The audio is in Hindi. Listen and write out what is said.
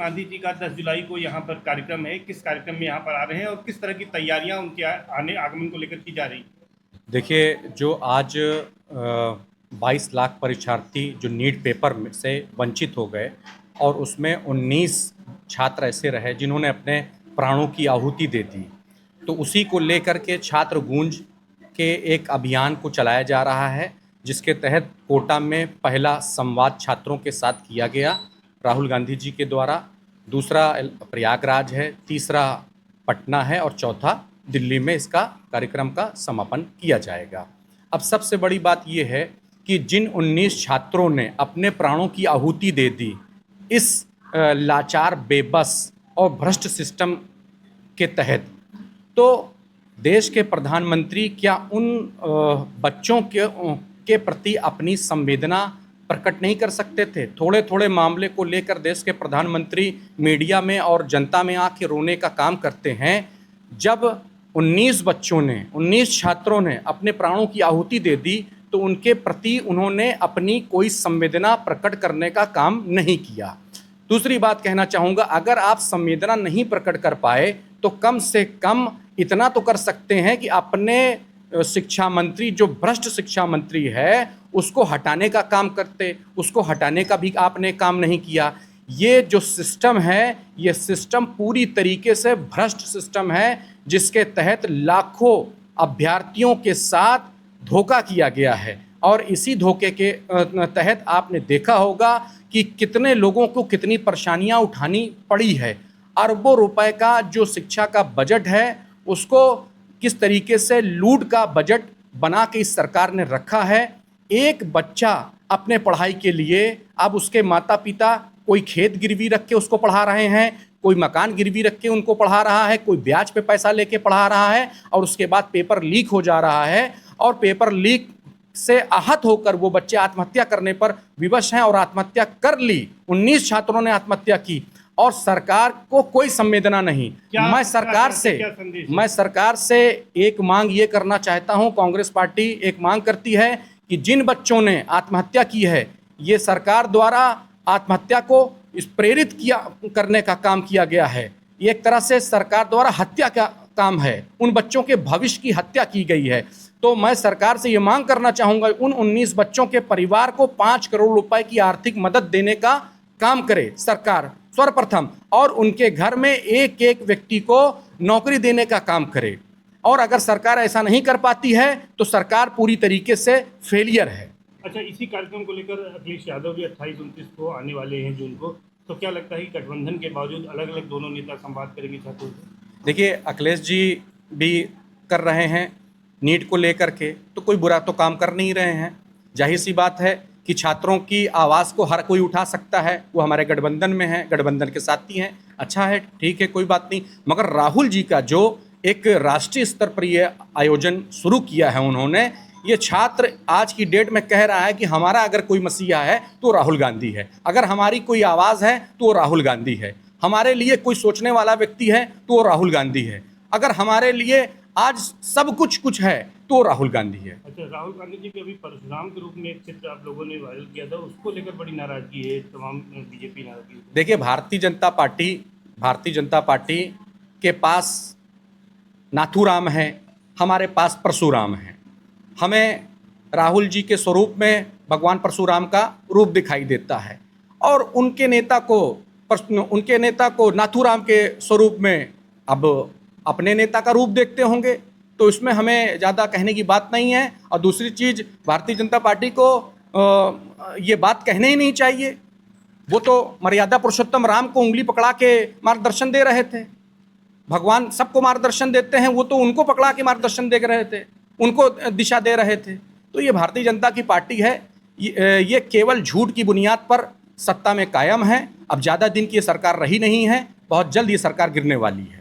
गांधी जी का 10 जुलाई को यहाँ पर कार्यक्रम है, किस कार्यक्रम में यहाँ पर आ रहे हैं और किस तरह की तैयारियां उनके आने आगमन को लेकर की जा रही? देखिए, जो आज 22 लाख परीक्षार्थी जो नीट पेपर में से वंचित हो गए और उसमें 19 छात्र ऐसे रहे जिन्होंने अपने प्राणों की आहुति दे दी, तो उसी को लेकर के छात्र गूंज के एक अभियान को चलाया जा रहा है, जिसके तहत कोटा में पहला संवाद छात्रों के साथ किया गया राहुल गांधी जी के द्वारा, दूसरा प्रयागराज है, तीसरा पटना है और चौथा दिल्ली में इसका कार्यक्रम का समापन किया जाएगा। अब सबसे बड़ी बात यह है कि जिन 19 छात्रों ने अपने प्राणों की आहुति दे दी इस लाचार, बेबस और भ्रष्ट सिस्टम के तहत, तो देश के प्रधानमंत्री क्या उन बच्चों के प्रति अपनी संवेदना प्रकट नहीं कर सकते थे? थोड़े थोड़े मामले को लेकर देश के प्रधानमंत्री मीडिया में और जनता में आके रोने का काम करते हैं। जब 19 बच्चों ने, 19 छात्रों ने अपने प्राणों की आहुति दे दी, तो उनके प्रति उन्होंने अपनी कोई संवेदना प्रकट करने का काम नहीं किया। दूसरी बात कहना चाहूँगा, अगर आप संवेदना नहीं प्रकट कर पाए तो कम से कम इतना तो कर सकते हैं कि अपने शिक्षा मंत्री, जो भ्रष्ट शिक्षा मंत्री है, उसको हटाने का काम करते। उसको हटाने का भी आपने काम नहीं किया। ये जो सिस्टम है, ये सिस्टम पूरी तरीके से भ्रष्ट सिस्टम है, जिसके तहत लाखों अभ्यर्थियों के साथ धोखा किया गया है। और इसी धोखे के तहत आपने देखा होगा कि कितने लोगों को कितनी परेशानियां उठानी पड़ी है। अरबों रुपए का जो शिक्षा का बजट है, उसको किस तरीके से लूट का बजट बना के इस सरकार ने रखा है। एक बच्चा अपने पढ़ाई के लिए अब उसके माता पिता कोई खेत गिरवी रख के उसको पढ़ा रहे हैं, कोई मकान गिरवी रख के उनको पढ़ा रहा है, कोई ब्याज पे पैसा लेके पढ़ा रहा है, और उसके बाद पेपर लीक हो जा रहा है और पेपर लीक से आहत होकर वो बच्चे आत्महत्या करने पर विवश हैं और आत्महत्या कर ली। 19 छात्रों ने आत्महत्या की और सरकार को कोई संवेदना नहीं। मैं सरकार से एक मांग ये करना चाहता हूँ, कांग्रेस पार्टी एक मांग करती है कि जिन बच्चों ने आत्महत्या की है, ये सरकार द्वारा आत्महत्या को प्रेरित करने का काम किया गया है। एक तरह से सरकार द्वारा हत्या का काम है, उन बच्चों के भविष्य की हत्या की गई है। तो मैं सरकार से ये मांग करना चाहूँगा, उन 19 बच्चों के परिवार को 5 करोड़ रुपए की आर्थिक मदद देने का काम करे सरकार सर्वप्रथम, और उनके घर में एक एक व्यक्ति को नौकरी देने का काम करे। और अगर सरकार ऐसा नहीं कर पाती है तो सरकार पूरी तरीके से फेलियर है। अच्छा, इसी कार्यक्रम को लेकर अखिलेश यादव भी 28-29 को आने वाले हैं जून को, तो क्या लगता है कि गठबंधन के बावजूद अलग अलग दोनों नेता संवाद करेंगे छात्रों से? देखिए, अखिलेश जी भी कर रहे हैं नीट को लेकर के, तो कोई बुरा तो काम कर नहीं रहे हैं। जाहिर सी बात है कि छात्रों की आवाज़ को हर कोई उठा सकता है, वो हमारे गठबंधन में है, गठबंधन के साथी हैं, अच्छा है, ठीक है, कोई बात नहीं। मगर राहुल जी का जो एक राष्ट्रीय स्तर पर ये आयोजन शुरू किया है उन्होंने, ये छात्र आज की डेट में कह रहा है कि हमारा अगर कोई मसीहा है तो राहुल गांधी है, अगर हमारी कोई आवाज़ है तो राहुल गांधी है, हमारे लिए कोई सोचने वाला व्यक्ति है तो राहुल गांधी है, अगर हमारे लिए आज सब कुछ है तो राहुल गांधी है। अच्छा, राहुल गांधी जी के अभी परशुराम के रूप में एक चित्र आप लोगों ने वायरल किया था, उसको लेकर बड़ी नाराजगी है, तमाम बीजेपी नाराजगी। देखिए, भारतीय जनता पार्टी के पास नाथूराम है, हमारे पास परशुराम है। हमें राहुल जी के स्वरूप में भगवान परशुराम का रूप दिखाई देता है, और उनके नेता को नाथूराम के स्वरूप में अब अपने नेता का रूप देखते होंगे, तो इसमें हमें ज़्यादा कहने की बात नहीं है। और दूसरी चीज़, भारतीय जनता पार्टी को ये बात कहने ही नहीं चाहिए। वो तो मर्यादा पुरुषोत्तम राम को उंगली पकड़ा के मार्गदर्शन दे रहे थे। भगवान सबको मार्गदर्शन देते हैं, वो तो उनको पकड़ा के मार्गदर्शन दे रहे थे, उनको दिशा दे रहे थे। तो ये भारतीय जनता की पार्टी है, ये केवल झूठ की बुनियाद पर सत्ता में कायम है। अब ज़्यादा दिन की ये सरकार रही नहीं है, बहुत जल्द ये सरकार गिरने वाली है।